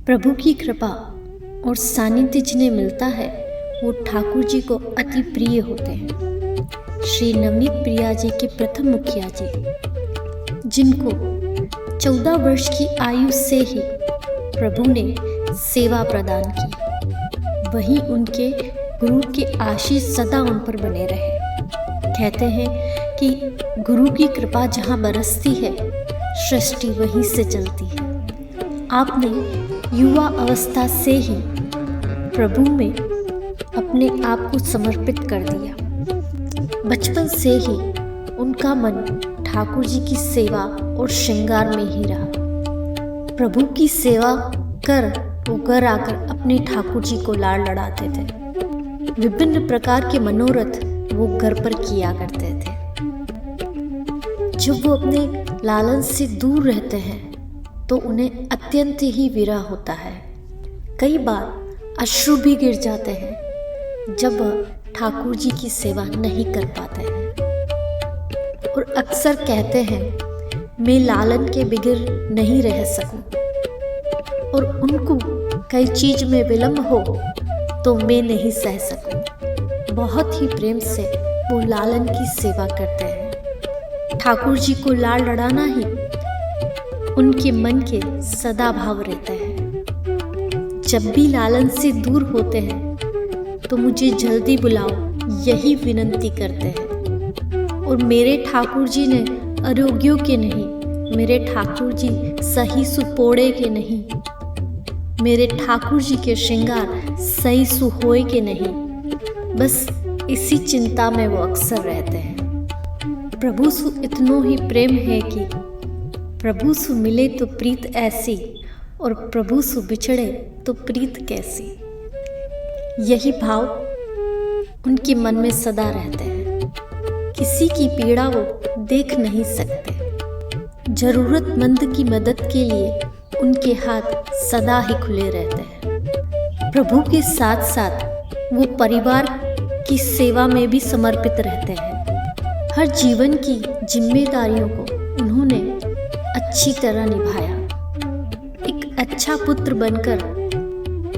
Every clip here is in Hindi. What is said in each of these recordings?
प्रभु की कृपा और सानिध्य जिन्हें मिलता है वो ठाकुर जी को अति प्रिय होते हैं। श्री नवनीत प्रिया जी के प्रथम मुखिया जी, जिनको 14 वर्ष की आयु से ही प्रभु ने सेवा प्रदान की, वहीं उनके गुरु के आशीष सदा उन पर बने रहे। कहते हैं कि गुरु की कृपा जहाँ बरसती है, सृष्टि वहीं से चलती है। आपने युवा अवस्था से ही प्रभु में अपने आप को समर्पित कर दिया। बचपन से ही उनका मन ठाकुर जी की सेवा और श्रृंगार में ही रहा। प्रभु की सेवा कर वो घर आकर अपने ठाकुर जी को लाड़ लड़ाते थे। विभिन्न प्रकार के मनोरथ वो घर पर किया करते थे। जब वो अपने लालन से दूर रहते हैं तो उन्हें अत्यंत ही विरह होता है। कई बार अश्रु भी गिर जाते हैं जब वह ठाकुर जी की सेवा नहीं कर पाते हैं और अक्सर कहते हैं, मैं लालन के बिगर नहीं रह सकूं और उनको कई चीज में विलंब हो तो मैं नहीं सह सकूं। बहुत ही प्रेम से वो लालन की सेवा करते हैं। ठाकुर जी को लाड़ लड़ाना ही उनके मन के सदा भाव रहता है। जब भी लालन से दूर होते हैं तो मुझे जल्दी बुलाओ, यही विनंती करते हैं। और मेरे ठाकुर जी ने आरोग्यों के नहीं, मेरे ठाकुर जी सही सुपोड़े के नहीं, मेरे ठाकुर जी के श्रृंगार सही सुहोए के नहीं, बस इसी चिंता में वो अक्सर रहते हैं। प्रभु सु इतनो ही प्रेम है कि प्रभु सु मिले तो प्रीत ऐसी और प्रभु सु बिछड़े तो प्रीत कैसी। यही भाव उनके मन में सदा रहते हैं। किसी की पीड़ा वो देख नहीं सकते। जरूरतमंद की मदद के लिए उनके हाथ सदा ही खुले रहते हैं। प्रभु के साथ साथ वो परिवार की सेवा में भी समर्पित रहते हैं। हर जीवन की जिम्मेदारियों को उन्होंने अच्छी तरह निभाया। एक अच्छा पुत्र बनकर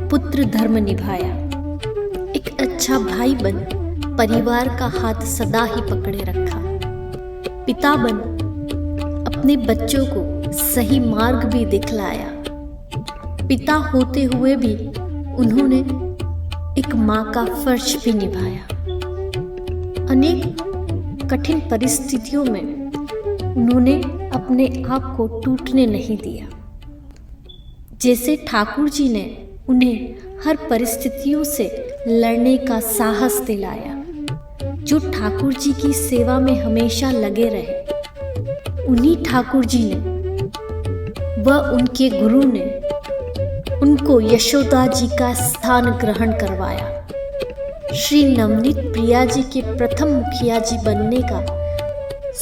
पुत्र धर्म निभाया। एक अच्छा भाई बन परिवार का हाथ सदा ही पकड़े रखा। पिता बन अपने बच्चों को सही मार्ग भी दिखलाया। पिता होते हुए भी उन्होंने एक माँ का फर्ज भी निभाया। अनेक कठिन परिस्थितियों में उन्होंने अपने आप को टूटने नहीं दिया। जैसे ठाकुर जी ने उन्हें हर परिस्थितियों से लड़ने का साहस दिलाया। जो ठाकुर जी की सेवा में हमेशा लगे रहे, उन्हीं ठाकुर जी ने व उनके गुरु ने उनको यशोदा जी का स्थान ग्रहण करवाया। श्री नवनीत प्रिया जी के प्रथम मुखिया जी बनने का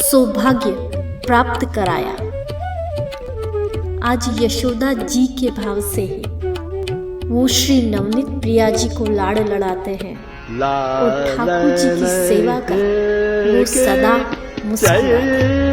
सौभाग्य प्राप्त कराया। आज यशोदा जी के भाव से ही वो श्री नवनीत प्रिया जी को लाड़ लड़ाते हैं और ठाकुर जी की सेवा कर वो सदा मुस्कुराते हैं।